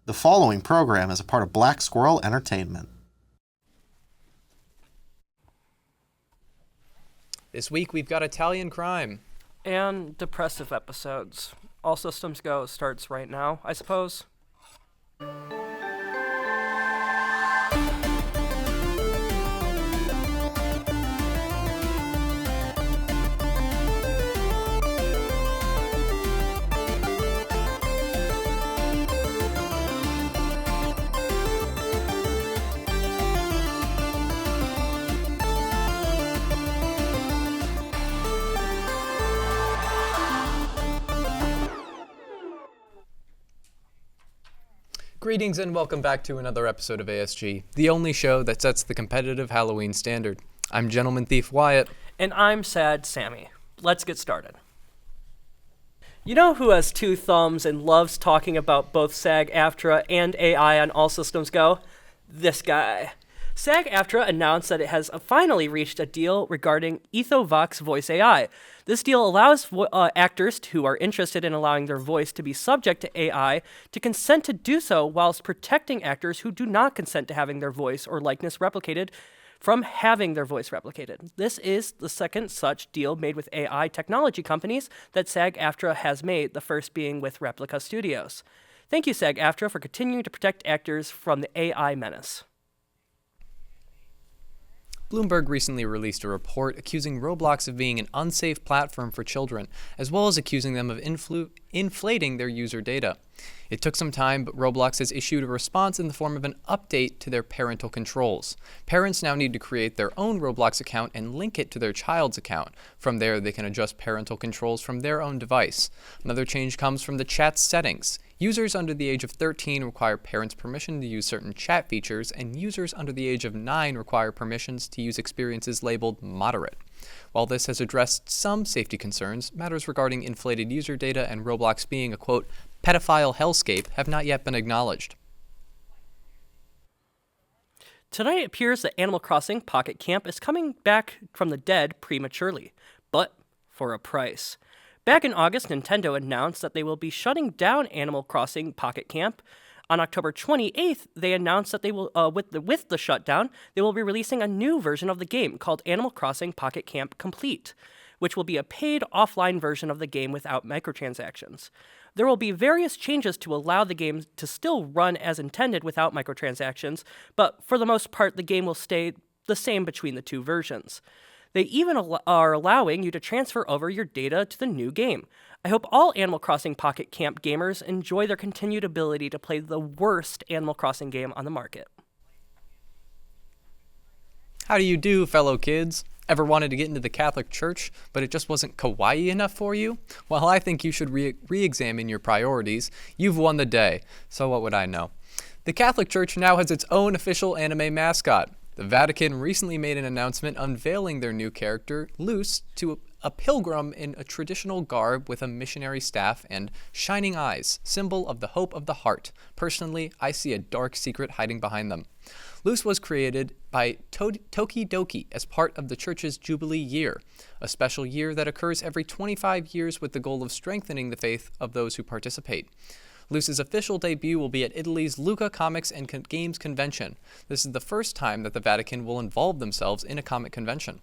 The following program is a part of Black Squirrel Entertainment. This week we've got Italian crime. And depressive episodes. All Systems Go starts right now, I suppose. Greetings and welcome back to another episode of ASG, the only show that sets the competitive Halloween standard. I'm Gentleman Thief Wyatt. And I'm Sad Sammy. Let's get started. You know who has two thumbs and loves talking about both SAG-AFTRA and AI on All Systems Go? This guy. SAG-AFTRA announced that it has finally reached a deal regarding EthoVox voice AI. This deal allows actors who are interested in allowing their voice to be subject to AI to consent to do so whilst protecting actors who do not consent to having their voice or likeness replicated from having their voice replicated. This is the second such deal made with AI technology companies that SAG-AFTRA has made, the first being with Replica Studios. Thank you, SAG-AFTRA, for continuing to protect actors from the AI menace. Bloomberg recently released a report accusing Roblox of being an unsafe platform for children, as well as accusing them of inflating their user data. It took some time, but Roblox has issued a response in the form of an update to their parental controls. Parents now need to create their own Roblox account and link it to their child's account. From there, they can adjust parental controls from their own device. Another change comes from the chat settings. Users under the age of 13 require parents' permission to use certain chat features, and users under the age of 9 require permissions to use experiences labeled moderate. While this has addressed some safety concerns, matters regarding inflated user data and Roblox being a, quote, pedophile hellscape have not yet been acknowledged. Tonight it appears that Animal Crossing Pocket Camp is coming back from the dead prematurely, but for a price. Back in August, Nintendo announced that they will be shutting down Animal Crossing Pocket Camp. On October 28th, they announced that they will, with the shutdown, they will be releasing a new version of the game called Animal Crossing Pocket Camp Complete, which will be a paid offline version of the game without microtransactions. There will be various changes to allow the game to still run as intended without microtransactions, but for the most part, the game will stay the same between the two versions. They even are allowing you to transfer over your data to the new game. I hope all Animal Crossing Pocket Camp gamers enjoy their continued ability to play the worst Animal Crossing game on the market. How do you do, fellow kids? Ever wanted to get into the Catholic Church, but it just wasn't kawaii enough for you? Well, I think you should re-examine your priorities. You've won the day, so what would I know? The Catholic Church now has its own official anime mascot. The Vatican recently made an announcement unveiling their new character, Luce, to a pilgrim in a traditional garb with a missionary staff and shining eyes, symbol of the hope of the heart. Personally, I see a dark secret hiding behind them. Luce was created by Tokidoki as part of the church's Jubilee year, a special year that occurs every 25 years with the goal of strengthening the faith of those who participate. Luce's official debut will be at Italy's Lucca Comics and Games Convention. This is the first time that the Vatican will involve themselves in a comic convention.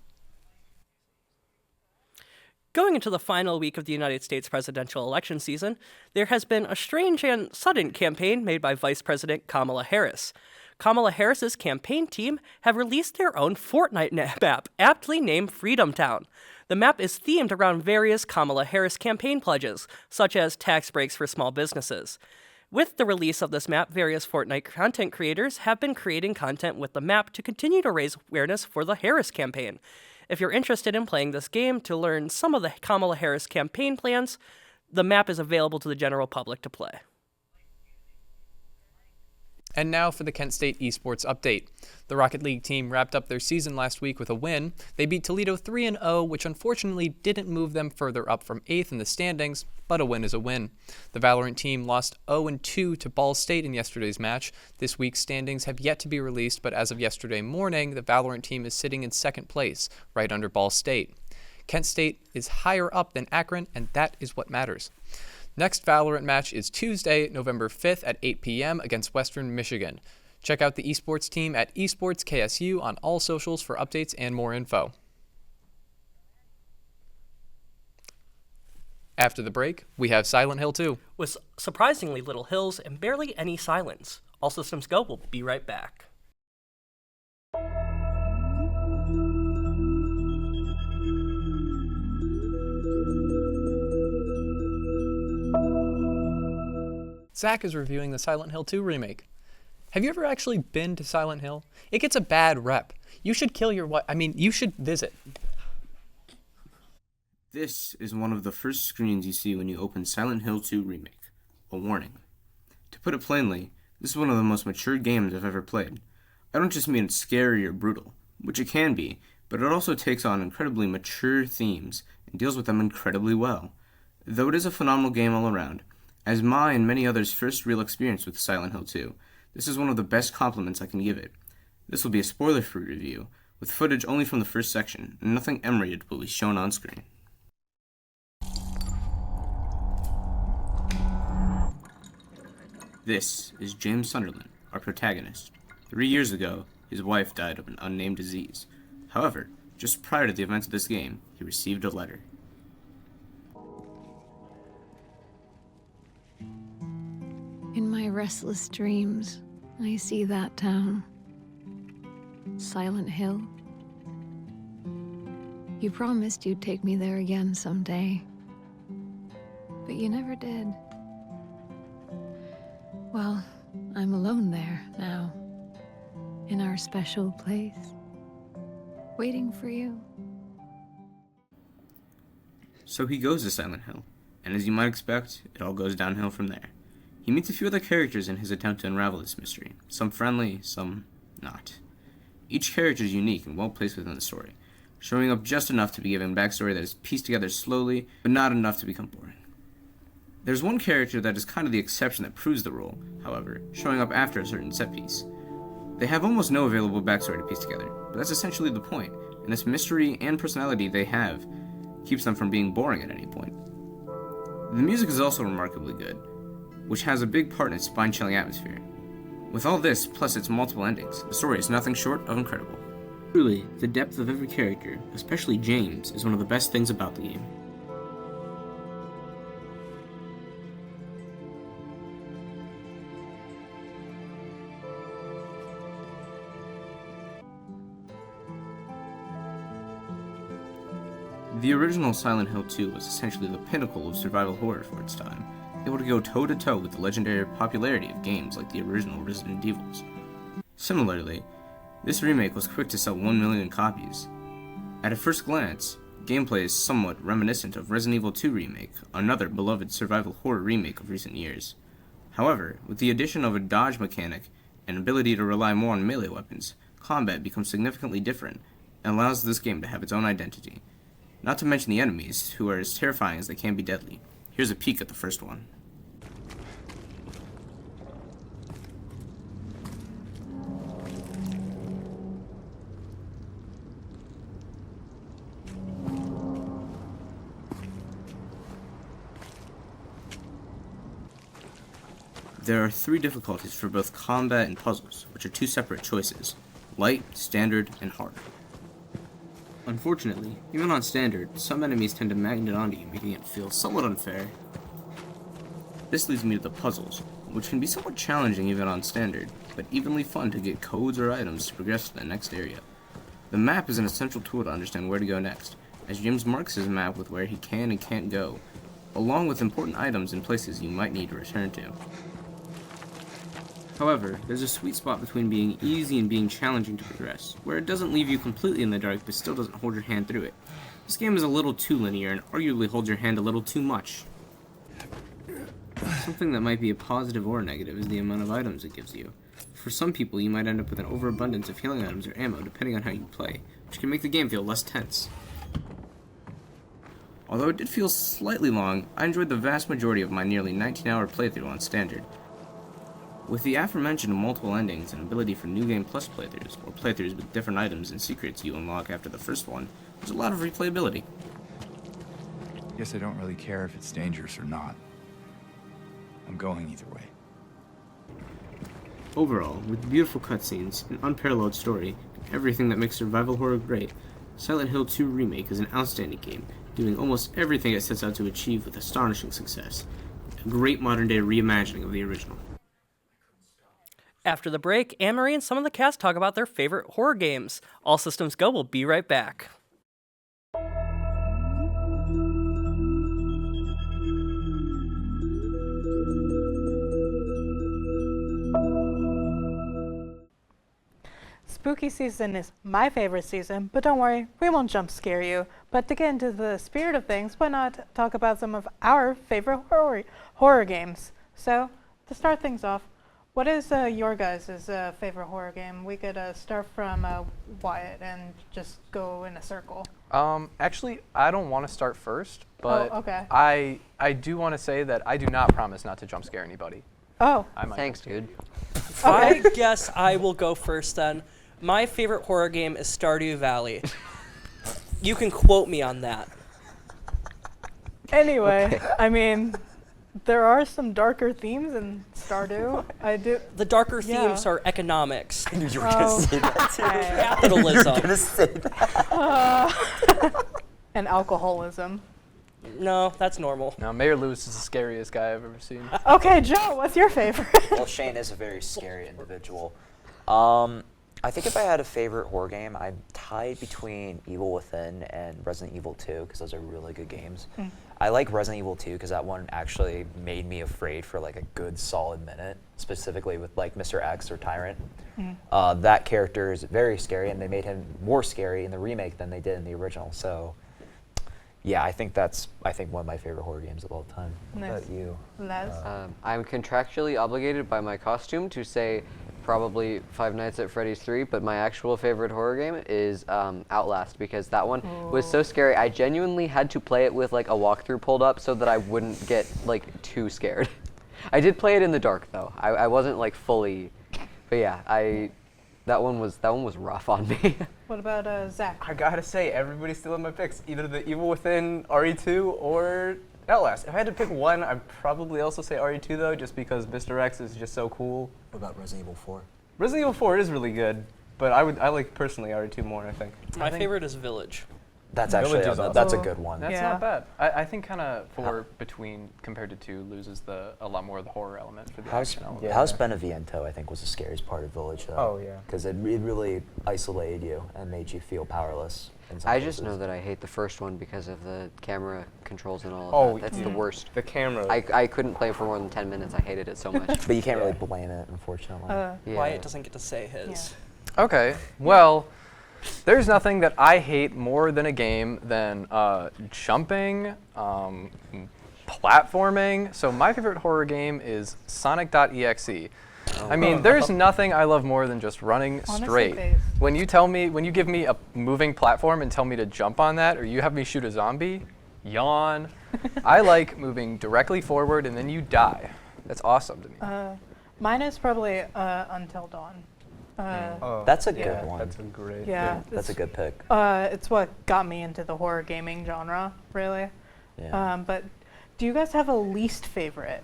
Going into the final week of the United States presidential election season, there has been a strange and sudden campaign made by Vice President Kamala Harris. Kamala Harris's campaign team have released their own Fortnite map, aptly named Freedom Town. The map is themed around various Kamala Harris campaign pledges, such as tax breaks for small businesses. With the release of this map, various Fortnite content creators have been creating content with the map to continue to raise awareness for the Harris campaign. If you're interested in playing this game to learn some of the Kamala Harris campaign plans, the map is available to the general public to play. And now for the Kent State Esports update. The Rocket League team wrapped up their season last week with a win. They beat Toledo 3-0, which unfortunately didn't move them further up from 8th in the standings, but a win is a win. The Valorant team lost 0-2 to Ball State in yesterday's match. This week's standings have yet to be released, but as of yesterday morning, the Valorant team is sitting in second place, right under Ball State. Kent State is higher up than Akron, and that is what matters. Next Valorant match is Tuesday, November 5th at 8 p.m. against Western Michigan. Check out the esports team at esportsksu on all socials for updates and more info. After the break, we have Silent Hill 2. With surprisingly little hills and barely any silence. All systems go. We'll be right back. Zach is reviewing the Silent Hill 2 remake. Have you ever actually been to Silent Hill? It gets a bad rep. You should kill your wife. You should visit. This is one of the first screens you see when you open Silent Hill 2 Remake. A warning. To put it plainly, this is one of the most mature games I've ever played. I don't just mean it's scary or brutal, which it can be, but it also takes on incredibly mature themes and deals with them incredibly well. Though it is a phenomenal game all around, as my and many others' first real experience with Silent Hill 2, this is one of the best compliments I can give it. This will be a spoiler-free review, with footage only from the first section, and nothing M-rated will be shown on screen. This is James Sunderland, our protagonist. 3 years ago, his wife died of an unnamed disease. However, just prior to the events of this game, he received a letter. In my restless dreams, I see that town. Silent Hill. You promised you'd take me there again someday. But you never did. Well, I'm alone there now. In our special place. Waiting for you. So he goes to Silent Hill, and as you might expect, it all goes downhill from there. He meets a few other characters in his attempt to unravel this mystery, some friendly, some not. Each character is unique and well placed within the story, showing up just enough to be given backstory that is pieced together slowly, but not enough to become boring. There's one character that is kind of the exception that proves the rule, however, showing up after a certain set piece. They have almost no available backstory to piece together, but that's essentially the point, and this mystery and personality they have keeps them from being boring at any point. The music is also remarkably good, which has a big part in its spine-chilling atmosphere. With all this, plus its multiple endings, the story is nothing short of incredible. Truly, the depth of every character, especially James, is one of the best things about the game. The original Silent Hill 2 was essentially the pinnacle of survival horror for its time, able to go toe-to-toe with the legendary popularity of games like the original Resident Evils. Similarly, this remake was quick to sell 1 million copies. At a first glance, gameplay is somewhat reminiscent of Resident Evil 2 Remake, another beloved survival horror remake of recent years. However, with the addition of a dodge mechanic and ability to rely more on melee weapons, combat becomes significantly different and allows this game to have its own identity. Not to mention the enemies, who are as terrifying as they can be deadly. Here's a peek at the first one. There are 3 difficulties for both combat and puzzles, which are 2 separate choices: light, standard, and hard. Unfortunately, even on standard, some enemies tend to magnet onto you, making it feel somewhat unfair. This leads me to the puzzles, which can be somewhat challenging even on standard, but evenly fun to get codes or items to progress to the next area. The map is an essential tool to understand where to go next, as James marks his map with where he can and can't go, along with important items and places you might need to return to. However, there's a sweet spot between being easy and being challenging to progress, where it doesn't leave you completely in the dark but still doesn't hold your hand through it. This game is a little too linear and arguably holds your hand a little too much. Something that might be a positive or a negative is the amount of items it gives you. For some people, you might end up with an overabundance of healing items or ammo depending on how you play, which can make the game feel less tense. Although it did feel slightly long, I enjoyed the vast majority of my nearly 19-hour playthrough on standard. With the aforementioned multiple endings and ability for New Game Plus playthroughs, or playthroughs with different items and secrets you unlock after the first one, there's a lot of replayability. Guess I don't really care if it's dangerous or not. I'm going either way. Overall, with beautiful cutscenes, an unparalleled story, and everything that makes survival horror great, Silent Hill 2 Remake is an outstanding game, doing almost everything it sets out to achieve with astonishing success. A great modern-day reimagining of the original. After the break, Anne-Marie and some of the cast talk about their favorite horror games. All Systems Go will be right back. Spooky season is my favorite season, but don't worry, we won't jump scare you. But to get into the spirit of things, why not talk about some of our favorite horror games? So, to start things off, what is your guys' favorite horror game? We could start from Wyatt and just go in a circle. Actually, I don't want to start first, but okay. I do want to say that I do not promise not to jump scare anybody. Oh. Thanks, dude. I guess I will go first then. My favorite horror game is Stardew Valley. You can quote me on that. Anyway, Okay. I mean, there are some darker themes in Stardew. I do. The darker Yeah. themes are economics, I knew you were gonna say that too. capitalism. Gonna say that. And alcoholism. No, that's normal. Now, Mayor Lewis is the scariest guy I've ever seen. Okay, Joe, what's your favorite? Well, Shane is a very scary individual. I think if I had a favorite horror game, I'm tied between Evil Within and Resident Evil 2 because those are really good games. I like Resident Evil 2 because that one actually made me afraid for like a good solid minute, specifically with like Mr. X or Tyrant. That character is very scary, and they made him more scary in the remake than they did in the original. So, yeah, I think one of my favorite horror games of all time. What Nice. about you? Les? I'm contractually obligated by my costume to say probably Five Nights at Freddy's 3, but my actual favorite horror game is Outlast, because that one was so scary. I genuinely had to play it with like a walkthrough pulled up so that I wouldn't get like too scared. I did play it in the dark though. I wasn't like fully, but yeah, that one was rough on me. What about Zach? I gotta say, everybody's still in my picks. Either the Evil Within, RE2, or Outlast. If I had to pick one, I'd probably also say RE2 though, just because Mr. X is just so cool. What about Resident Evil 4? Resident Evil 4 is really good, but I like personally RE2 more, I think. My favorite is Village. That's actually Village is that's a awesome. good one. That's Yeah. not bad. I think kind of 4 compared to 2 loses a lot more of the horror element for the House, action element. House Beneviento, I think, was the scariest part of Village, though. Oh, yeah. Because it really isolated you and made you feel powerless. In some I just cases. know that I hate the first one because of the camera controls and all of Oh, that. That's the worst. The camera. I couldn't play for more than 10 minutes. I hated it so much. But you can't really blame it, unfortunately. Yeah. Wyatt doesn't get to say his. Okay, well, there's nothing that I hate more than a game than jumping, platforming. So my favorite horror game is Sonic.exe. I mean, there's nothing I love more than just running Honestly straight. based. When you give me a moving platform and tell me to jump on that, or you have me shoot a zombie, yawn. I like moving directly forward and then you die. That's awesome to me. Mine is probably Until Dawn. That's a good one. That's a great. Yeah, That's a good pick. it's what got me into the horror gaming genre, really. Yeah. But do you guys have a least favorite?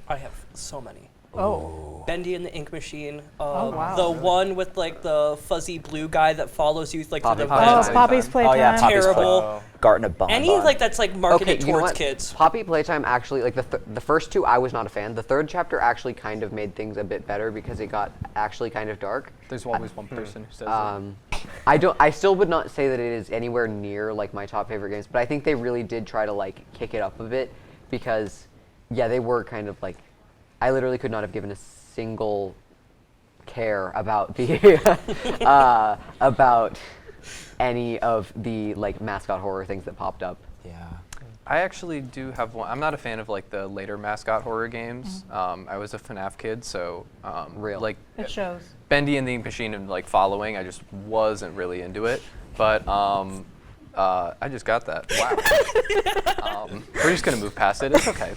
I have so many. Oh. Bendy and the Ink Machine. Oh, wow. The one with like the fuzzy blue guy that follows you like through the Poppy Oh, Playtime. Poppy's Playtime. Oh yeah, Poppy's Terrible. Play- Garten of Bon Any Bon. like that's like marketed you know towards what? kids. Poppy Playtime actually, like the first 2, I was not a fan. The 3rd chapter actually kind of made things a bit better because it got actually kind of dark. There's always one person who says that. I still would not say that it is anywhere near like my top favorite games, but I think they really did try to like kick it up a bit because, yeah, they were kind of like, I literally could not have given a single care about the about any of the like mascot horror things that popped up. Yeah. I actually do have one. I'm not a fan of like the later mascot horror games. I was a FNAF kid, so Real. like It shows. Bendy and the Ink Machine and like following, I just wasn't really into it. But I just got that. Wow. We're just gonna move past it. It's okay.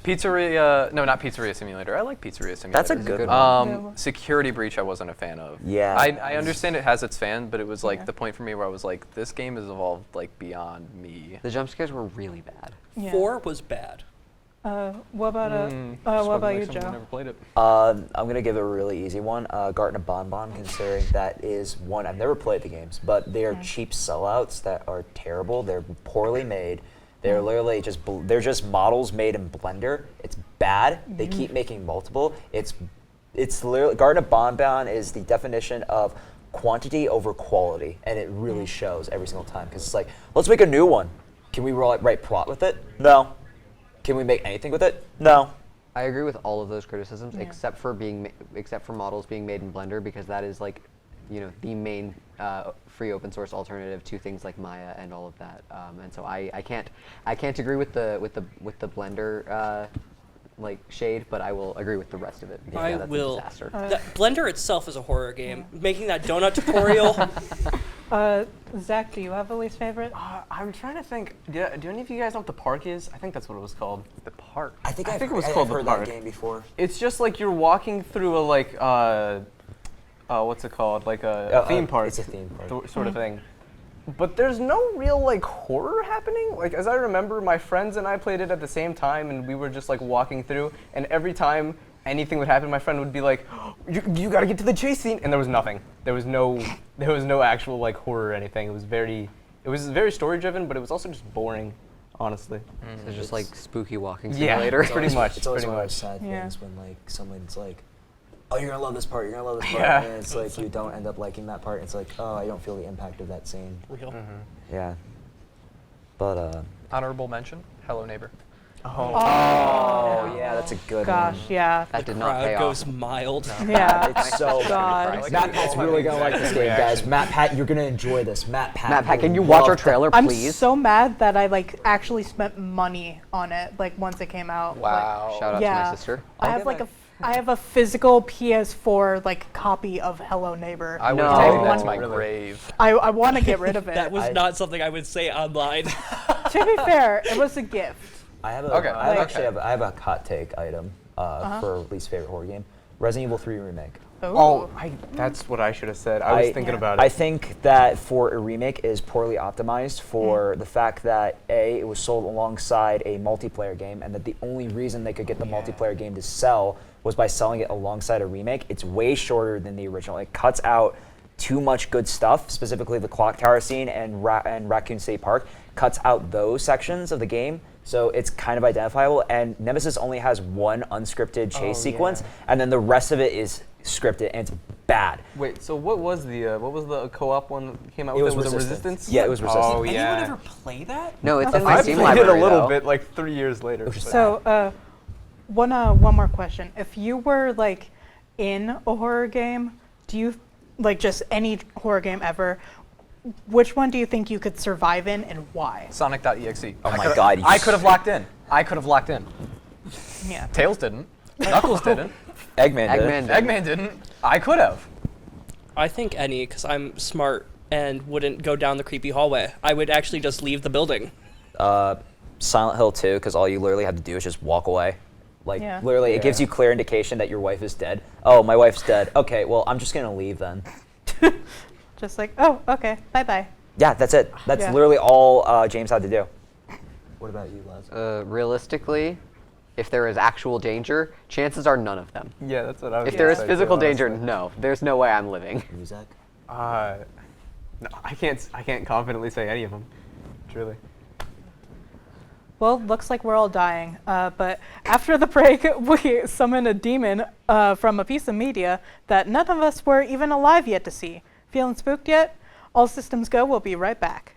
Pizzeria, no, not Pizzeria Simulator. I like Pizzeria Simulator. That's a good one. Security Breach, I wasn't a fan of. Yeah. I understand it has its fan, but it was like the point for me where I was like, this game has evolved like beyond me. The jump scares were really bad. Yeah. 4 was bad. What about you, Joe? Never played it. I'm gonna give it a really easy one. Garten of Bonbon, considering that is one I've never played the games, but they are cheap sellouts that are terrible. They're poorly made. They're literally they're just models made in Blender. It's bad. They keep making multiple. It's literally Garten of Bonbon is the definition of quantity over quality, and it really shows every single time. Because it's like, let's make a new one. Can we write plot with it? No. Can we make anything with it? No. I agree with all of those criticisms, except for models being made in Blender, because that is like, the main free open source alternative to things like Maya and all of that. And so I can't agree with the Blender shade, but I will agree with the rest of it. Because, that's a disaster. Blender itself is a horror game. Making that donut tutorial. Zach, do you have a least favorite? I'm trying to think. Do any of you guys know what the park is? I think that's what it was called. The park. I think it was called I've heard the park. that game before. It's just like you're walking through a what's it called? Like a theme park. It's a theme park. Sort of thing. But there's no real horror happening. Like, as I remember, my friends and I played it at the same time, and we were just walking through, and every time anything would happen, my friend would be like, you gotta get to the chase scene, and there was nothing. There was no actual horror or anything. It was very story driven, but it was also just boring, honestly. So just spooky walking Yeah, simulator. pretty much. It's always pretty one of those much. sad things when someone's like, oh, you're gonna love this part, Yeah. and it's like you don't end up liking that part. It's like, oh, I don't feel the impact of that scene. Real. Yeah. But Honorable mention, Hello Neighbor. Oh. yeah, that's a good Gosh, one. yeah. That did not Crowd pay goes off. mild. Yeah. It's so God. Matt Pat's really gonna like this game, guys. Matt Pat, you're gonna enjoy this. Matt Pat, Can you will watch our love trailer, I'm please? so mad that I actually spent money on it once it came out. Wow. Shout out to my sister. I have a physical PS4 copy of Hello Neighbor. I would No. take that to my grave. I want to get rid of it. That was not something I would say online. To be fair, it was a gift. I have Okay. I have a hot take item for least favorite horror game. Resident Evil 3 remake. Oh, that's what I should have said. I was thinking about it. I think that for a remake is poorly optimized for the fact that it was sold alongside a multiplayer game, and that the only reason they could get the multiplayer game to sell was by selling it alongside a remake. It's way shorter than the original. It cuts out too much good stuff, specifically the clock tower scene and Raccoon State Park. Cuts out those sections of the game, so it's kind of identifiable. And Nemesis only has one unscripted chase sequence, and then the rest of it is scripted, and it's bad. Wait, so what was the co-op one that came out It with? was Was it Resistance. Resistance? Yeah, it was Resistance. Oh, yeah. Anyone ever play that? No, it's in my I Steam played it library, a little though. bit, 3 years later. So, one more question. If you were in a horror game, do you just any horror game ever? Which one do you think you could survive in, and why? Sonic.exe. Oh my God! I could have locked in. Yeah. Tails didn't. Knuckles didn't. Eggman. Eggman didn't. I could have. I think any, because I'm smart and wouldn't go down the creepy hallway. I would actually just leave the building. Silent Hill 2, because all you literally have to do is just walk away. Literally, it gives you clear indication that your wife is dead. Oh, my wife's dead. Okay, well, I'm just gonna leave then. Just oh, okay, bye-bye. Yeah, that's it. That's literally all James had to do. What about you, Les? Realistically, if there is actual danger, chances are none of them. Yeah, that's what I was If there is gonna say, physical too, danger, honestly. no. There's no way I'm living. You, Zach? No, I can't confidently say any of them. Truly. Well, looks like we're all dying. But after the break, we summoned a demon from a piece of media that none of us were even alive yet to see. Feeling spooked yet? All systems go. We'll be right back.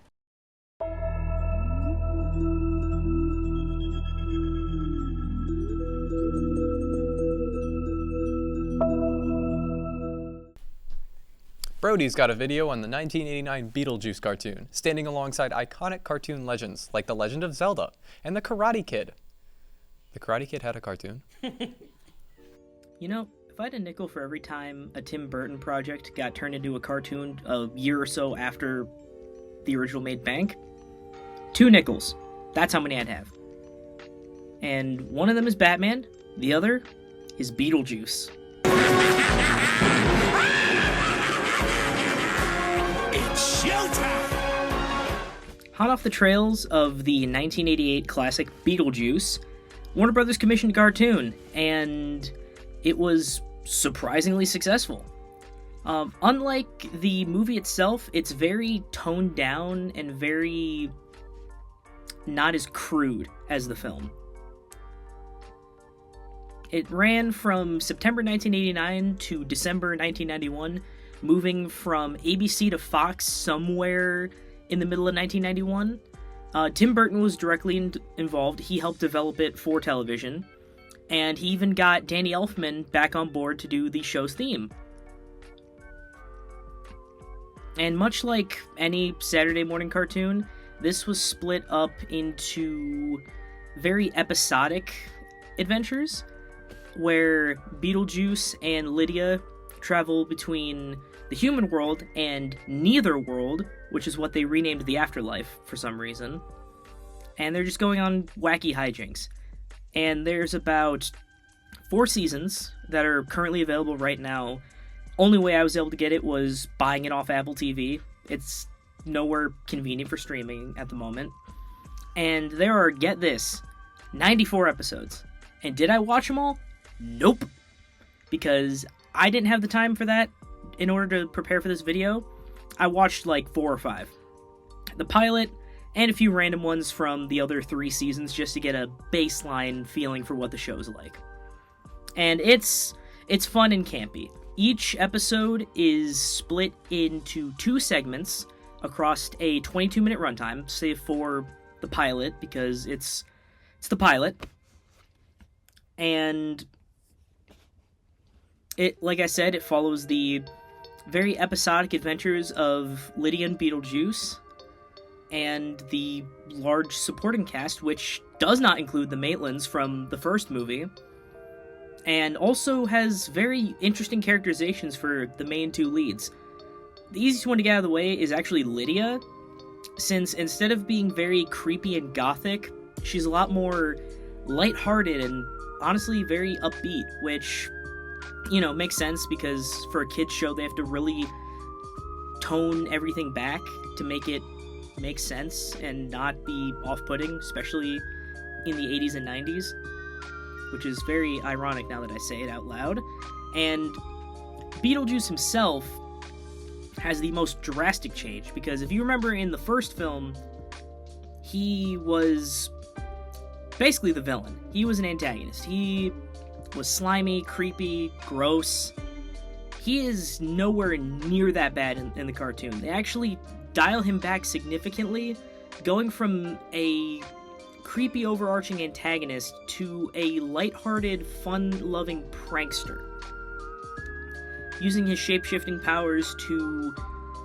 Brody's got a video on the 1989 Beetlejuice cartoon, standing alongside iconic cartoon legends like The Legend of Zelda and The Karate Kid. The Karate Kid had a cartoon. You know, if I had a nickel for every time a Tim Burton project got turned into a cartoon a year or so after the original made bank, 2 nickels. That's how many I'd have. And one of them is Batman, the other is Beetlejuice. It's showtime! Hot off the trails of the 1988 classic Beetlejuice, Warner Brothers commissioned a cartoon, and it was surprisingly successful. Unlike the movie itself, it's very toned down and very not as crude as the film. It ran from September 1989 to December 1991, moving from ABC to Fox somewhere in the middle of 1991. Tim Burton was directly involved. He helped develop it for television, and he even got Danny Elfman back on board to do the show's theme. And much like any Saturday morning cartoon, this was split up into very episodic adventures, where Beetlejuice and Lydia travel between the human world and neither world, which is what they renamed the afterlife for some reason. And they're just going on wacky hijinks. And there's about 4 seasons that are currently available right now. Only way I was able to get it was buying it off Apple TV. It's nowhere convenient for streaming at the moment. And there are, get this, 94 episodes. And did I watch them all? Nope. Because I didn't have the time for that in order to prepare for this video. I watched like 4 or 5. The pilot, and a few random ones from the other 3 seasons just to get a baseline feeling for what the show's like. And it's fun and campy. Each episode is split into 2 segments across a 22-minute runtime, save for the pilot, because it's the pilot. And it, like I said, it follows the very episodic adventures of Lydia and Beetlejuice, and the large supporting cast, which does not include the Maitlands from the first movie, and also has very interesting characterizations for the main 2 leads. The easiest one to get out of the way is actually Lydia, since instead of being very creepy and gothic, she's a lot more lighthearted and honestly very upbeat, which, you know, makes sense because for a kid's show they have to really tone everything back to make it make sense and not be off-putting, especially in the 80s and 90s, which is very ironic now that I say it out loud. And Beetlejuice himself has the most drastic change, because if you remember in the first film, he was basically the villain. He was an antagonist. He was slimy, creepy, gross. He is nowhere near that bad in the cartoon. They actually dial him back significantly, going from a creepy, overarching antagonist to a lighthearted, fun-loving prankster, using his shape-shifting powers to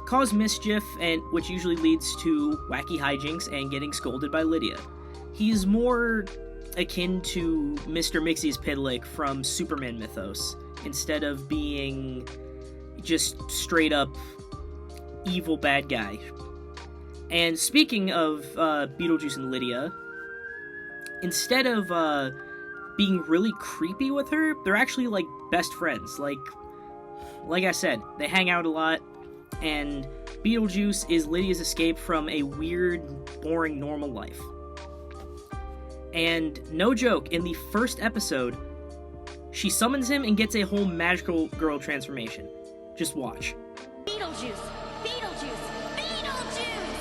cause mischief, and which usually leads to wacky hijinks and getting scolded by Lydia. He's more akin to Mr. Mxyzptlk from Superman mythos, instead of being just straight-up evil bad guy. And speaking of Beetlejuice and Lydia, instead of being really creepy with her, they're actually like best friends. Like I said, they hang out a lot, and Beetlejuice is Lydia's escape from a weird, boring, normal life. And no joke, in the first episode, she summons him and gets a whole magical girl transformation. Just watch. Beetlejuice! Beetlejuice! Beetlejuice!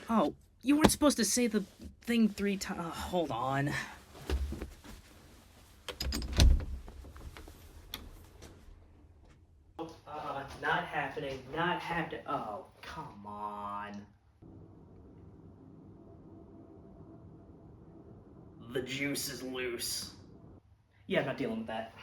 Oh, you weren't supposed to say the thing 3 times. Hold on. Not happening. Not happening. Oh, come on. The juice is loose. Yeah, I'm not dealing with that.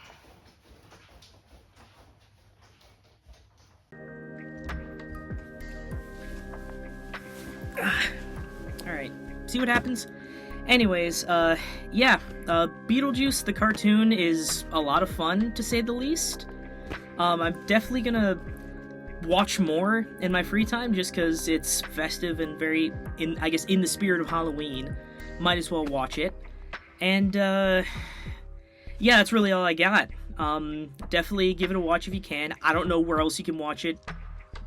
Alright, see what happens? Anyways, Beetlejuice, the cartoon, is a lot of fun, to say the least. I'm definitely gonna watch more in my free time, just because it's festive and very, in the spirit of Halloween. Might as well watch it. And, that's really all I got. Definitely give it a watch if you can. I don't know where else you can watch it,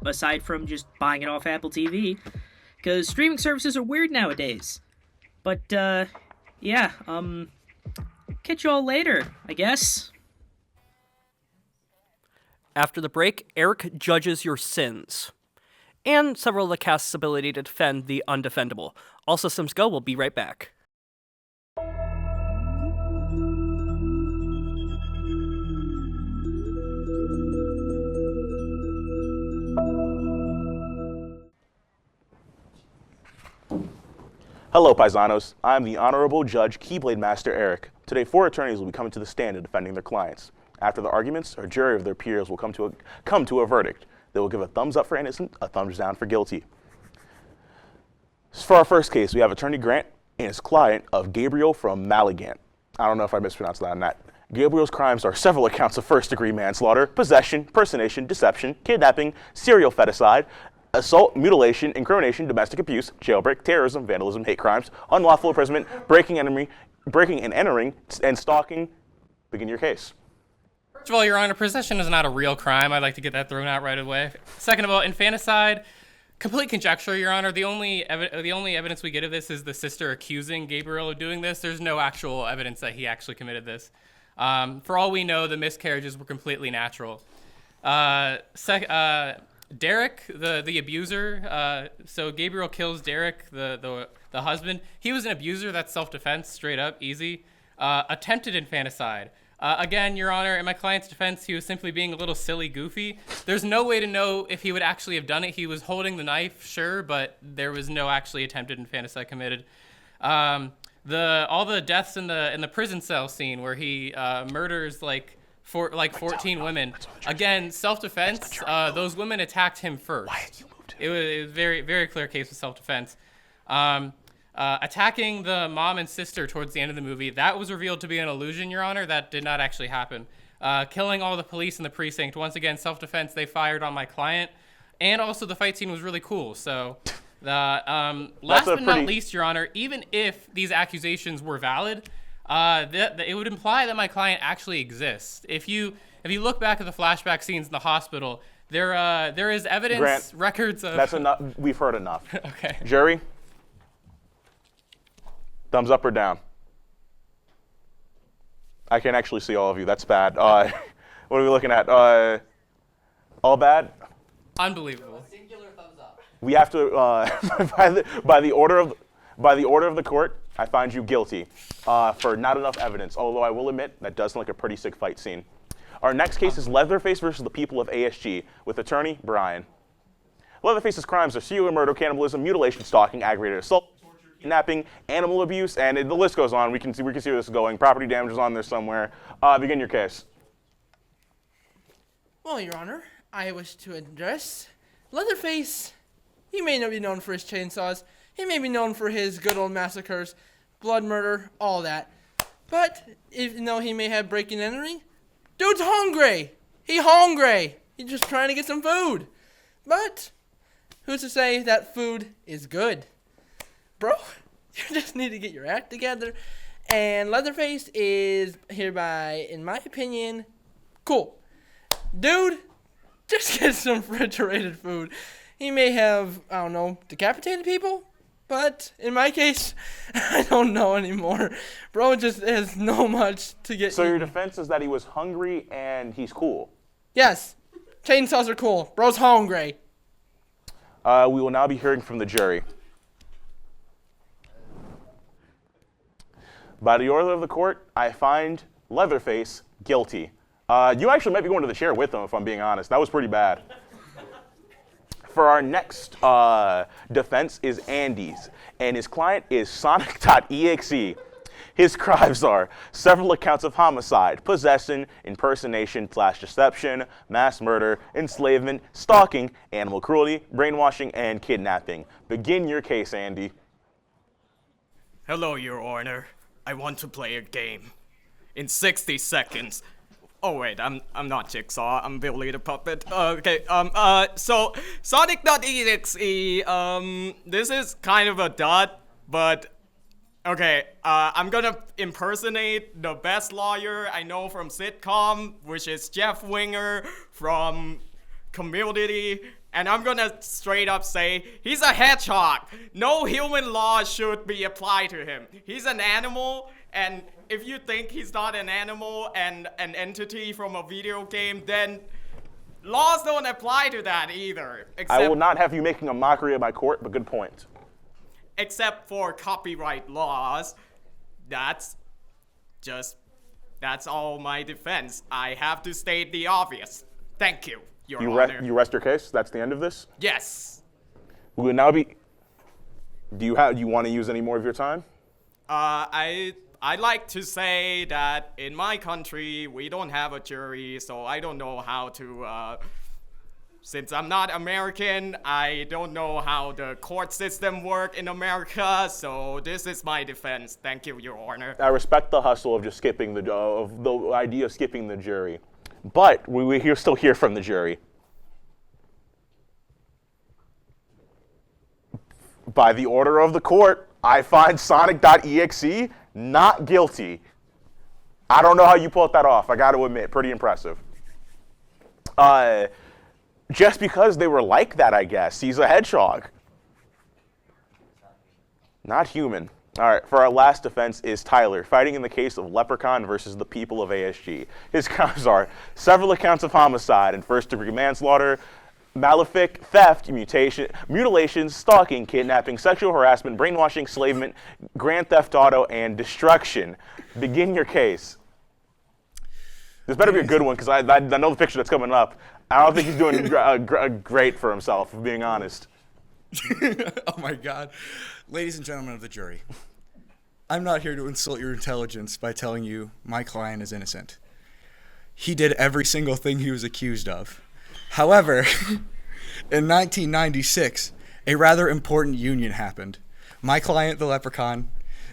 aside from just buying it off Apple TV, because streaming services are weird nowadays. But, yeah, catch you all later, I guess. After the break, Erick judges your sins. And several of the cast's ability to defend the undefendable. All systems go, we'll be right back. Hello, Paisanos. I'm the Honorable Judge Keyblade Master Erick. Today, 4 attorneys will be coming to the stand and defending their clients. After the arguments, a jury of their peers will come to a verdict. They will give a thumbs up for innocent, a thumbs down for guilty. For our first case, we have Attorney Grant and his client of Gabriel from Malagant. I don't know if I mispronounced that or not. Gabriel's crimes are several accounts of first-degree manslaughter, possession, personation, deception, kidnapping, serial feticide, assault, mutilation, incrimination, domestic abuse, jailbreak, terrorism, vandalism, hate crimes, unlawful imprisonment, breaking and entering, and stalking. Begin your case. First of all, Your Honor, possession is not a real crime. I'd like to get that thrown out right away. Second of all, infanticide, complete conjecture, Your Honor. The only evidence we get of this is the sister accusing Gabriel of doing this. There's no actual evidence that he actually committed this. For all we know, the miscarriages were completely natural. Derek, the abuser, so Gabriel kills Derek, the husband. He was an abuser. That's self-defense, straight up, easy. Attempted infanticide. Again, Your Honor, in my client's defense, he was simply being a little silly goofy. There's no way to know if he would actually have done it. He was holding the knife, sure, but there was no actually attempted infanticide committed. All the deaths in the prison cell scene where he murders like 14 women. Again, self-defense. Those women attacked him first. It was very, very clear case of self-defense. Attacking the mom and sister towards the end of the movie, that was revealed to be an illusion, Your Honor. That did not actually happen. Killing all the police in the precinct, once again, self-defense. They fired on my client. And also the fight scene was really cool. So, last but not least, Your Honor, even if these accusations were valid, it would imply that my client actually exists. If you look back at the flashback scenes in the hospital, there is evidence, Grant, records of... That's enough. We've heard enough. Okay. Jury? Thumbs up or down? I can't actually see all of you. That's bad. What are we looking at? All bad? Unbelievable. Singular thumbs up. We have to, by the order of the court, I find you guilty for not enough evidence. Although I will admit that does look like a pretty sick fight scene. Our next case is Leatherface versus the people of ASG with attorney Brian. Leatherface's crimes are serial murder, cannibalism, mutilation, stalking, aggravated assault, kidnapping, animal abuse, and the list goes on. We can see where this is going. Property damage is on there somewhere. Begin your case. Well, Your Honor, I wish to address Leatherface. He may not be known for his chainsaws. He may be known for his good old massacres, blood murder, all that. But, even though he may have breaking and entering, dude's hungry. He's just trying to get some food. But, who's to say that food is good? Bro, you just need to get your act together. And Leatherface is hereby, in my opinion, cool. Dude, just get some refrigerated food. He may have, I don't know, decapitated people. But in my case, I don't know anymore. Bro just has no much to get. So your defense is that he was hungry and he's cool? Yes. Chainsaws are cool. Bro's hungry. We will now be hearing from the jury. By the order of the court, I find Leatherface guilty. You actually might be going to the chair with him, if I'm being honest. That was pretty bad. For our next defense is Andy's, and his client is Sonic.exe. His crimes are several accounts of homicide, possession, impersonation/deception, mass murder, enslavement, stalking, animal cruelty, brainwashing, and kidnapping. Begin your case, Andy. Hello, Your Honor. I want to play a game. In 60 seconds. Oh wait, I'm not Jigsaw. I'm Billy the Puppet. Okay. So Sonic.exe. This is kind of a dot, but okay. I'm gonna impersonate the best lawyer I know from sitcom, which is Jeff Winger from Community, And I'm gonna straight up say, he's a hedgehog. No human law should be applied to him. He's an animal, and if you think he's not an animal and an entity from a video game, then laws don't apply to that either. I will not have you making a mockery of my court, but good point. Except for copyright laws. That's all my defense. I have to state the obvious. Thank you, Your Honor. You rest your case? That's the end of this? Yes. We will now be... Do you want to use any more of your time? I'd like to say that in my country, we don't have a jury, so I don't know how to, since I'm not American, I don't know how the court system works in America, so this is my defense. Thank you, Your Honor. I respect the hustle of just skipping the idea of skipping the jury, but we still hear from the jury. By the order of the court, I find Sonic.exe not guilty. I don't know how you pulled that off. I got to admit, pretty impressive. Just because they were like that, I guess. He's a hedgehog. Not human. All right, for our last defense is Tyler, fighting in the case of Leprechaun versus the people of ASG. His counts are several accounts of homicide and first-degree manslaughter, malefic, theft, mutilation, stalking, kidnapping, sexual harassment, brainwashing, enslavement, grand theft auto, and destruction. Begin your case. This better be a good one, because I know the picture that's coming up. I don't think he's doing great for himself, if being honest. Oh my God. Ladies and gentlemen of the jury, I'm not here to insult your intelligence by telling you my client is innocent. He did every single thing he was accused of. However, in 1996, a rather important union happened. My client, the Leprechaun,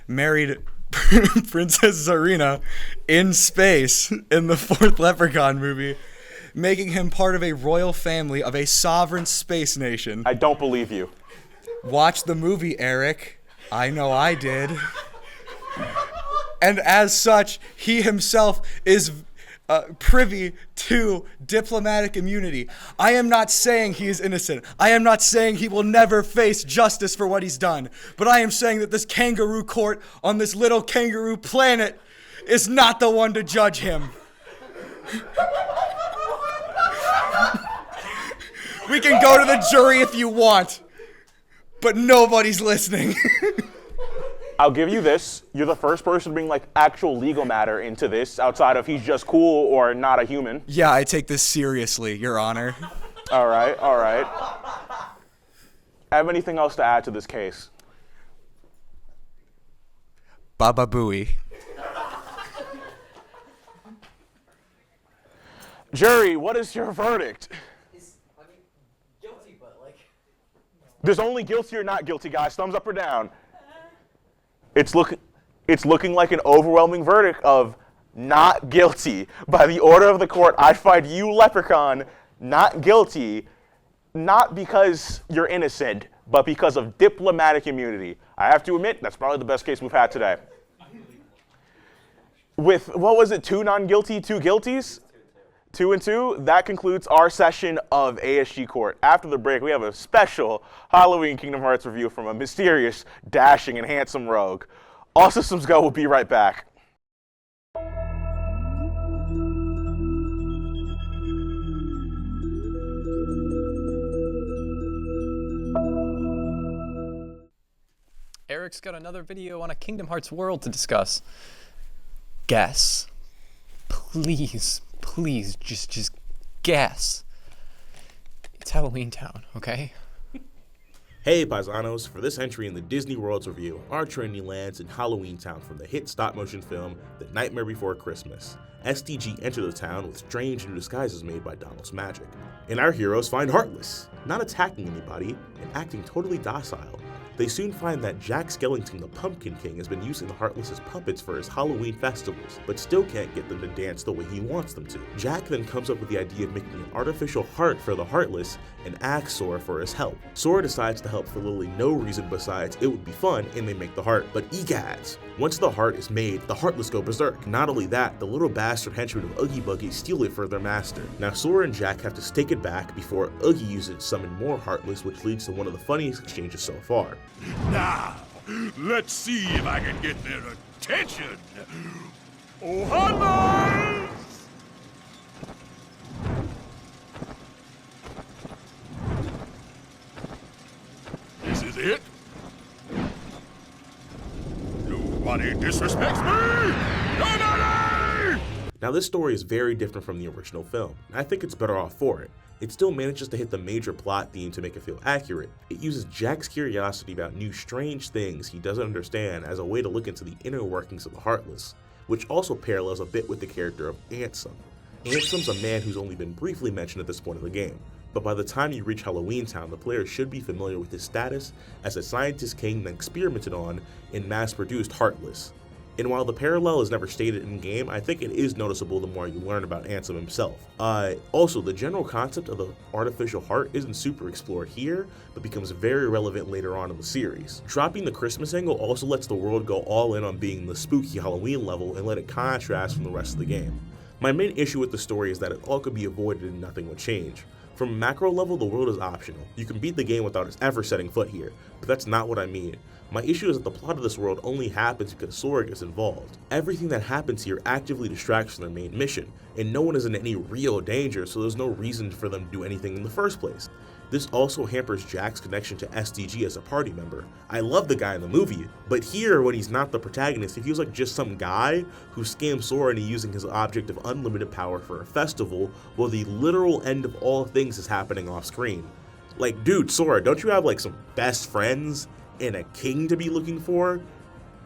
married Princess Zarina in space in the fourth Leprechaun movie, making him part of a royal family of a sovereign space nation. I don't believe you. Watch the movie, Eric. I know I did. And as such, he himself is privy to diplomatic immunity. I am not saying he is innocent. I am not saying he will never face justice for what he's done. But I am saying that this kangaroo court on this little kangaroo planet is not the one to judge him. We can go to the jury if you want, but nobody's listening. I'll give you this. You're the first person to bring like actual legal matter into this outside of he's just cool or not a human. Yeah, I take this seriously, Your Honor. All right, all right. Have anything else to add to this case? Baba Booey. Jury, what is your verdict? Guilty, but like... There's only guilty or not guilty, guys. Thumbs up or down. It's looking like an overwhelming verdict of not guilty. By the order of the court, I find you, Leprechaun, not guilty, not because you're innocent, but because of diplomatic immunity. I have to admit, that's probably the best case we've had today. With, what was it, 2 non-guilty, 2 guilties? 2 and 2, that concludes our session of ASG Court. After the break, we have a special Halloween Kingdom Hearts review from a mysterious, dashing, and handsome rogue. All systems go, we'll be right back. Erick's got another video on a Kingdom Hearts world to discuss. Guess. Please, just guess. It's Halloweentown, okay? Hey paisanos, for this entry in the Disney World's review, our trainee lands in Halloweentown from the hit stop-motion film The Nightmare Before Christmas. STG enter the town with strange new disguises made by Donald's magic. And our heroes find Heartless, not attacking anybody and acting totally docile. They soon find that Jack Skellington the Pumpkin King has been using the Heartless as puppets for his Halloween festivals, but still can't get them to dance the way he wants them to. Jack then comes up with the idea of making an artificial heart for the Heartless and asks Sora for his help. Sora decides to help for literally no reason besides it would be fun and they make the heart, but egads! Once the heart is made, the Heartless go berserk. Not only that, the little bastard henchmen of Oogie Boogie steal it for their master. Now Sora and Jack have to stake it back before Oogie uses it to summon more Heartless, which leads to one of the funniest exchanges so far. Now, let's see if I can get their attention. Oh, Heartless! This is it? Nobody disrespects me! Nobody! Now this story is very different from the original film, and I think it's better off for it. It still manages to hit the major plot theme to make it feel accurate. It uses Jack's curiosity about new strange things he doesn't understand as a way to look into the inner workings of the Heartless, which also parallels a bit with the character of Ansem. Ansem's a man who's only been briefly mentioned at this point in the game, but by the time you reach Halloweentown, the player should be familiar with his status as a scientist king that experimented on and mass-produced Heartless. And while the parallel is never stated in-game, I think it is noticeable the more you learn about Ansem himself. Also, the general concept of the artificial heart isn't super explored here, but becomes very relevant later on in the series. Dropping the Christmas angle also lets the world go all in on being the spooky Halloween level and let it contrast from the rest of the game. My main issue with the story is that it all could be avoided and nothing would change. From a macro level, the world is optional. You can beat the game without us ever setting foot here, but that's not what I mean. My issue is that the plot of this world only happens because Sora gets involved. Everything that happens here actively distracts from their main mission, and no one is in any real danger, so there's no reason for them to do anything in the first place. This also hampers Jack's connection to SDG as a party member. I love the guy in the movie, but here, when he's not the protagonist, he feels like just some guy who scams Sora into using his object of unlimited power for a festival while the literal end of all things is happening off screen. Like, dude, Sora, don't you have like some best friends and a king to be looking for?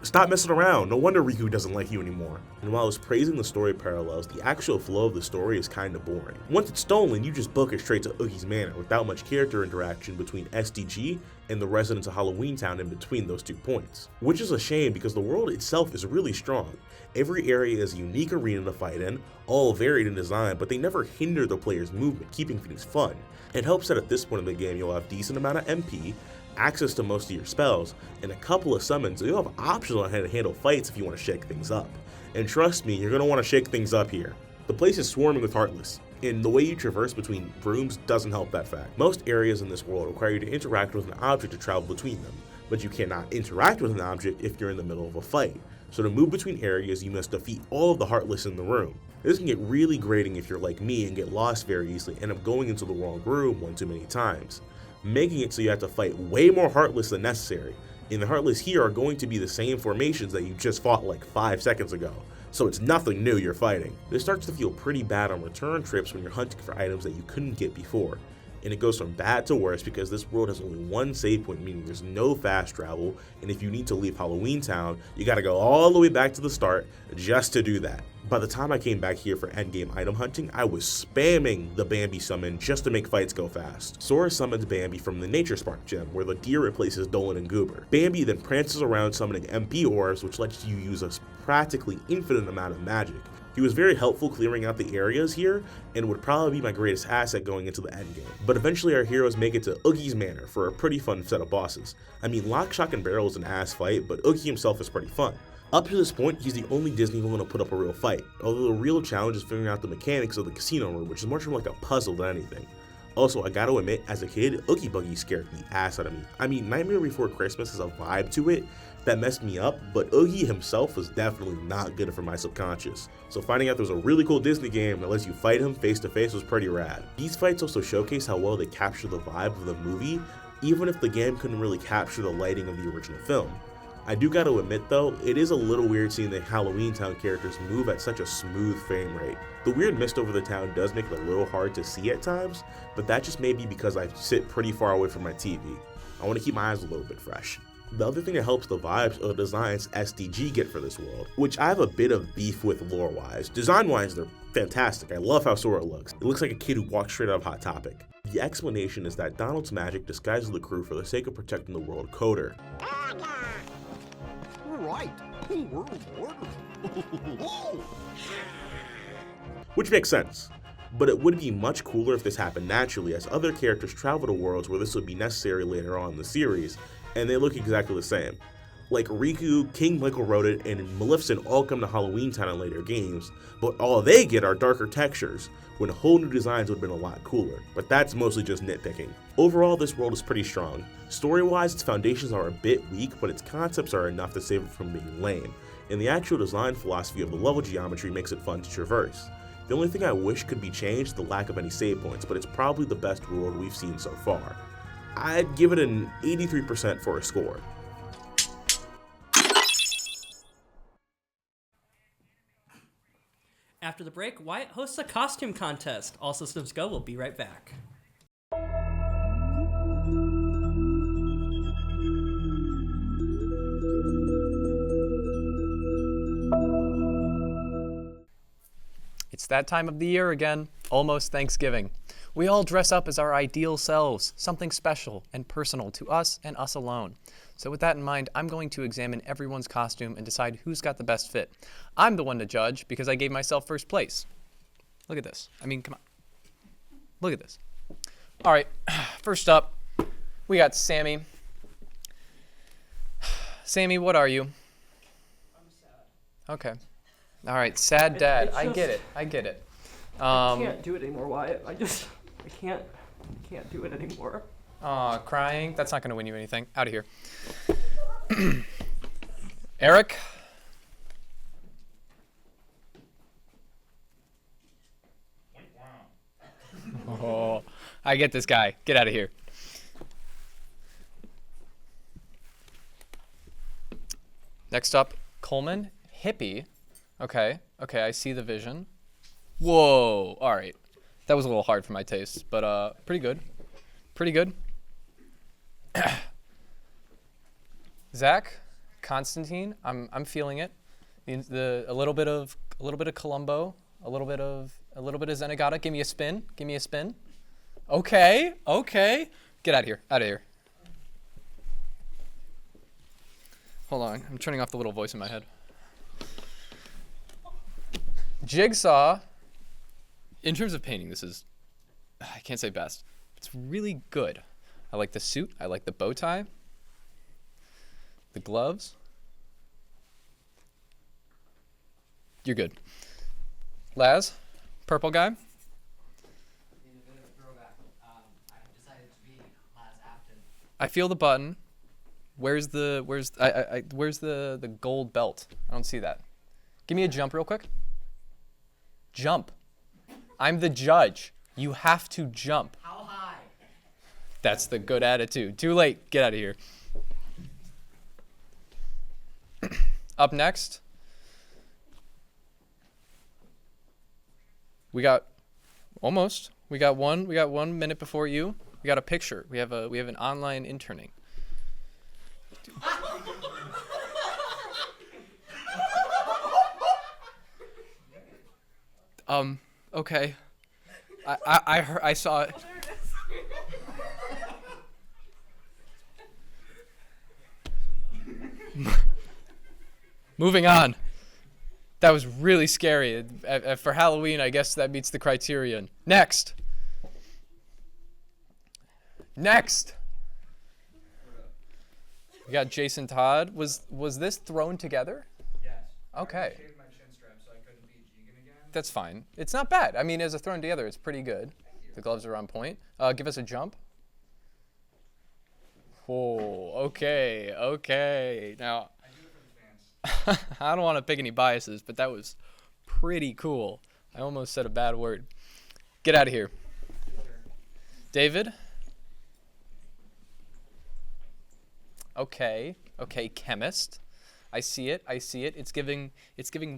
Stop messing around. No wonder Riku doesn't like you anymore. And while I was praising the story parallels, the actual flow of the story is kinda boring. Once it's stolen, you just book it straight to Oogie's Manor without much character interaction between SDG and the residents of Halloweentown in between those 2 points. Which is a shame because the world itself is really strong. Every area is a unique arena to fight in, all varied in design, but they never hinder the player's movement, keeping things fun. It helps that at this point in the game you'll have decent amount of MP, access to most of your spells, and a couple of summons, so you'll have options on how to handle fights if you want to shake things up. And trust me, you're going to want to shake things up here. The place is swarming with Heartless, and the way you traverse between rooms doesn't help that fact. Most areas in this world require you to interact with an object to travel between them, but you cannot interact with an object if you're in the middle of a fight. So to move between areas, you must defeat all of the Heartless in the room. This can get really grating if you're like me and get lost very easily and end up going into the wrong room one too many times, making it so you have to fight way more Heartless than necessary. And the Heartless here are going to be the same formations that you just fought like 5 seconds ago, so it's nothing new you're fighting. This starts to feel pretty bad on return trips when you're hunting for items that you couldn't get before. And it goes from bad to worse because this world has only one save point, meaning there's no fast travel, and if you need to leave Halloweentown, you gotta go all the way back to the start just to do that. By the time I came back here for endgame item hunting, I was spamming the Bambi summon just to make fights go fast. Sora summons Bambi from the Nature Spark gem, where the deer replaces Dolan and Goober. Bambi then prances around summoning MP orbs, which lets you use a practically infinite amount of magic. He was very helpful clearing out the areas here, and would probably be my greatest asset going into the endgame. But eventually our heroes make it to Oogie's Manor for a pretty fun set of bosses. I mean, Lock, Shock, and Barrel is an ass fight, but Oogie himself is pretty fun. Up to this point, he's the only Disney villain to put up a real fight, although the real challenge is figuring out the mechanics of the casino room, which is much more like a puzzle than anything. Also, I gotta admit, as a kid, Oogie Boogie scared the ass out of me. I mean, Nightmare Before Christmas has a vibe to it that messed me up, but Oogie himself was definitely not good for my subconscious. So finding out there was a really cool Disney game that lets you fight him face to face was pretty rad. These fights also showcase how well they capture the vibe of the movie, even if the game couldn't really capture the lighting of the original film. I do gotta admit though, it is a little weird seeing the Halloweentown characters move at such a smooth frame rate. The weird mist over the town does make it a little hard to see at times, but that just may be because I sit pretty far away from my TV. I want to keep my eyes a little bit fresh. The other thing that helps the vibes are the designs SDG get for this world, which I have a bit of beef with lore-wise. Design-wise, they're fantastic. I love how Sora looks. It looks like a kid who walked straight out of Hot Topic. The explanation is that Donald's magic disguises the crew for the sake of protecting the world Coder. Right. World order. Which makes sense. But it would be much cooler if this happened naturally, as other characters travel to worlds where this would be necessary later on in the series, and they look exactly the same. Like Riku, King Michael wrote it, and Maleficent all come to Halloweentown in later games, but all they get are darker textures, when whole new designs would have been a lot cooler, but that's mostly just nitpicking. Overall, this world is pretty strong. Story-wise, its foundations are a bit weak, but its concepts are enough to save it from being lame, and the actual design philosophy of the level geometry makes it fun to traverse. The only thing I wish could be changed is the lack of any save points, but it's probably the best world we've seen so far. I'd give it an 83% for a score. After the break, Wyatt hosts a costume contest. All systems go. We'll be right back. It's that time of the year again, almost Thanksgiving. We all dress up as our ideal selves, something special and personal to us and us alone. So with that in mind, I'm going to examine everyone's costume and decide who's got the best fit. I'm the one to judge because I gave myself first place. Look at this. I mean, come on. Look at this. All right, first up, we got Sammy. Sammy, what are you? I'm sad. Okay. All right, sad dad. It's I get just- it. I get it. I can't do it anymore, Wyatt. I can't do it anymore. Aw, crying. That's not going to win you anything. Out of here. Erick. Oh, I get this guy. Get out of here. Next up, Coleman. Hippie. Okay, I see the vision. Whoa, all right. That was a little hard for my taste, but pretty good. Pretty good. Zach, Constantine, I'm feeling it. A little bit of Columbo, a little bit of Zenigata. Give me a spin. Give me a spin. Okay. Get out of here. Out of here. Hold on. I'm turning off the little voice in my head. Jigsaw. In terms of painting, this is, I can't say best. It's really good. I like the suit. I like the bow tie. The gloves. You're good. Laz, purple guy. I feel the button. Where's the gold belt? I don't see that. Give me a jump real quick. Jump. I'm the judge. You have to jump. How high? That's the good attitude. Too late. Get out of here. Up next, we got almost. We got 1 minute before you. We got a picture. We have an online interning. Okay. I saw it. Moving on. That was really scary. For Halloween, I guess that meets the criterion. Next. We got Jason Todd. Was this thrown together? Yes. Okay. I shaved my chin strap so I couldn't be Jigen again. That's fine. It's not bad. I mean, as a thrown together, it's pretty good. The gloves are on point. Give us a jump. Oh, okay. Now, I don't want to pick any biases, but that was pretty cool. I almost said a bad word. Get out of here. David? Okay, chemist. I see it. It's giving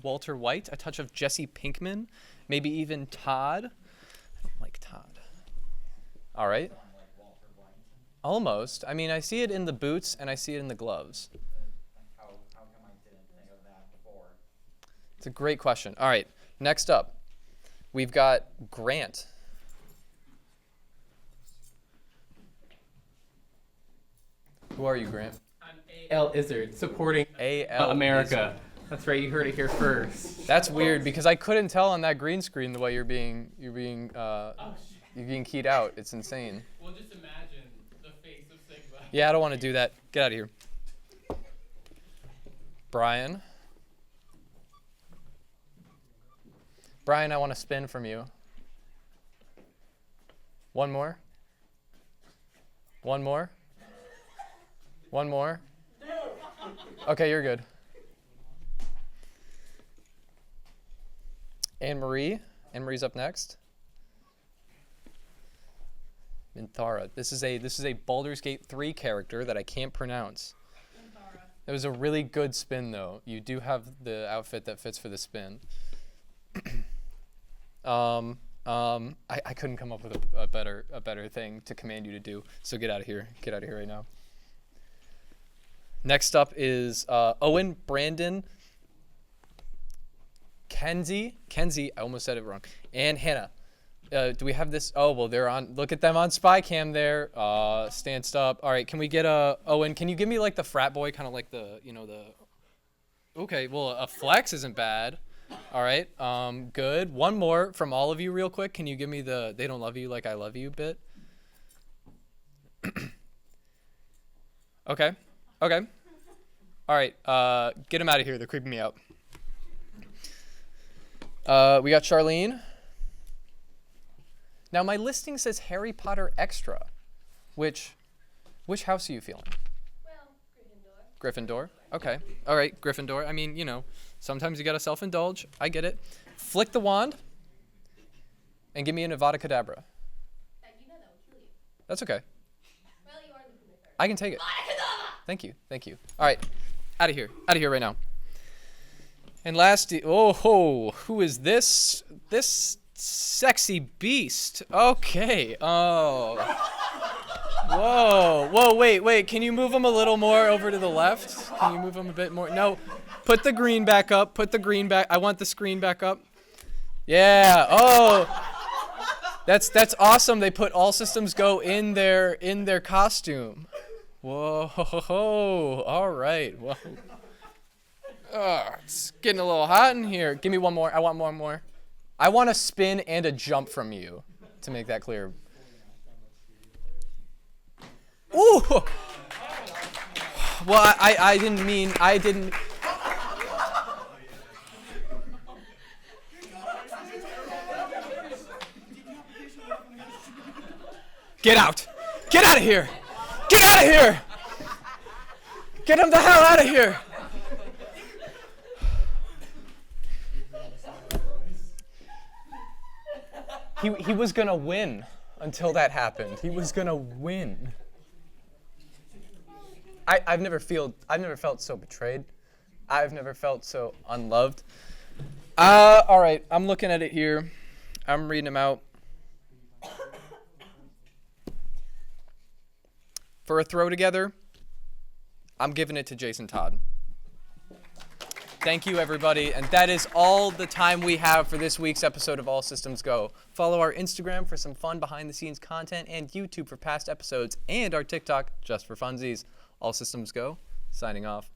Walter White a touch of Jesse Pinkman, maybe even Todd. I don't like Todd. All right. Almost. I mean, I see it in the boots and I see it in the gloves. How come I didn't think of that before? It's a great question. All right, next up, we've got Grant. Who are you, Grant? I'm A.L. Izzard, supporting A.L. America. Izzard. That's right, you heard it here first. That's weird because I couldn't tell on that green screen the way you're being keyed out. It's insane. Well, just imagine the face of Sigma. Yeah, I don't want to do that. Get out of here. Brian. Brian, I want to spin from you. One more. One more. One more. Okay, you're good. Anne-Marie. Anne-Marie's up next. Minthara. This is a Baldur's Gate 3 character that I can't pronounce. It was a really good spin, though. You do have the outfit that fits for the spin. I couldn't come up with a better thing to command you to do. So get out of here. Get out of here right now. Next up is Owen, Brandon, Kenzie, I almost said it wrong, and Hannah. Do we have this? Oh, well, they're on. Look at them on spy cam there. Stanced up. All right, can we get Owen? Can you give me like the frat boy, kind of like the, Okay, well, a flex isn't bad. All right, good. One more from all of you real quick. Can you give me the they don't love you like I love you bit? Okay. All right, get them out of here. They're creeping me out. We got Charlene. Now, my listing says Harry Potter Extra. Which house are you feeling? Well, Gryffindor. Okay. All right, Gryffindor. I mean, sometimes you gotta self-indulge. I get it. Flick the wand and give me an Avada Kedavra. You know that will kill you. That's okay. Well, you are the Pumither. I can take it. Thank you. All right, out of here right now. And last, who is this? This sexy beast. Okay. Oh. Whoa, wait. Can you move him a little more over to the left? Can you move him a bit more? No. Put the green back up. I want the screen back up. Yeah. Oh. That's awesome. They put All Systems Go in their costume. Whoa. All right. Whoa. It's getting a little hot in here. Give me one more. I want one more. I want a spin and a jump from you, to make that clear. Ooh! Well, I didn't. Get out! Get out of here! Get out of here! Get him the hell out of here! He was gonna win until that happened. He was gonna win. I've never felt so betrayed. I've never felt so unloved. All right, I'm looking at it here. I'm reading them out. For a throw together, I'm giving it to Jason Todd. Thank you, everybody. And that is all the time we have for this week's episode of All Systems Go. Follow our Instagram for some fun behind-the-scenes content and YouTube for past episodes and our TikTok just for funsies. All Systems Go, signing off.